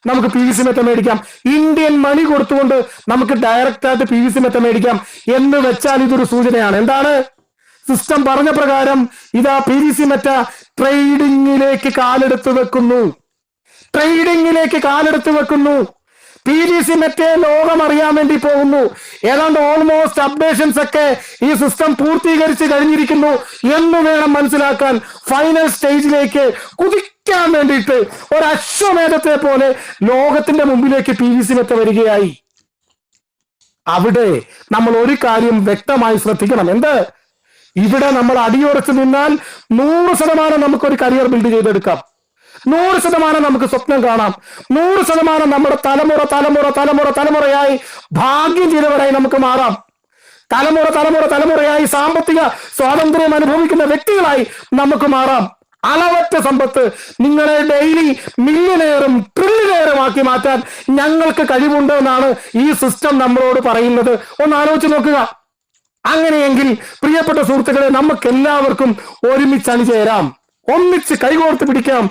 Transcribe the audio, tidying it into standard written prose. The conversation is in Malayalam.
നമുക്ക് പി വി സി മെത്ത മേടിക്കാം. ഇന്ത്യൻ മണി കൊടുത്തുകൊണ്ട് നമുക്ക് ഡയറക്റ്റ് ആയിട്ട് പി വി സി മെത്ത മേടിക്കാം എന്ന് വെച്ചാൽ ഇതൊരു സൂചനയാണ്. എന്താണ്? സിസ്റ്റം പറഞ്ഞ പ്രകാരം ഇതാ പി വി സി മെത്ത ട്രേഡിങ്ങിലേക്ക് കാലെടുത്ത് വെക്കുന്നു. ട്രേഡിങ്ങിലേക്ക് കാലെടുത്ത് വെക്കുന്നു. പി വി സി മെറ്റയെ ലോകം അറിയാൻ വേണ്ടി പോകുന്നു. ഏതാണ്ട് ഓൾമോസ്റ്റ് അപ്ഡേഷൻസ് ഒക്കെ ഈ സിസ്റ്റം പൂർത്തീകരിച്ച് കഴിഞ്ഞിരിക്കുന്നു എന്ന് വേണം മനസ്സിലാക്കാൻ. ഫൈനൽ സ്റ്റേജിലേക്ക് കുതിക്കാൻ വേണ്ടിയിട്ട് ഒരു അശ്വമേധത്തെ പോലെ ലോകത്തിന്റെ മുമ്പിലേക്ക് പി വി സി മെത്ത വരികയായി. അവിടെ നമ്മൾ ഒരു കാര്യം വ്യക്തമായി ശ്രദ്ധിക്കണം. എന്ത്? ഇവിടെ നമ്മൾ അടിയുറച്ച് നിന്നാൽ 100% നമുക്കൊരു കരിയർ ബിൽഡ് ചെയ്തെടുക്കാം. 100% നമുക്ക് സ്വപ്നം കാണാം. 100% നമ്മുടെ തലമുറയായി ഭാഗ്യം ചെയ്തവരായി നമുക്ക് മാറാം. തലമുറയായി സാമ്പത്തിക സ്വാതന്ത്ര്യം അനുഭവിക്കുന്ന വ്യക്തികളായി നമുക്ക് മാറാം. അളവറ്റ സമ്പത്ത് നിങ്ങളെ ഡെയിലി മില്യനെയറും ട്രില്യനെയറും ആക്കി മാറ്റാൻ ഞങ്ങൾക്ക് കഴിവുണ്ട് എന്നാണ് ഈ സിസ്റ്റം നമ്മളോട് പറയുന്നത്. ഒന്ന് ആലോചിച്ച് നോക്കുക. അങ്ങനെയെങ്കിൽ പ്രിയപ്പെട്ട സുഹൃത്തുക്കളെ, നമുക്ക് എല്ലാവർക്കും ഒരുമിച്ച് അണിചേരാം, ഒന്നിച്ച് കൈകോർത്ത് പിടിക്കാം.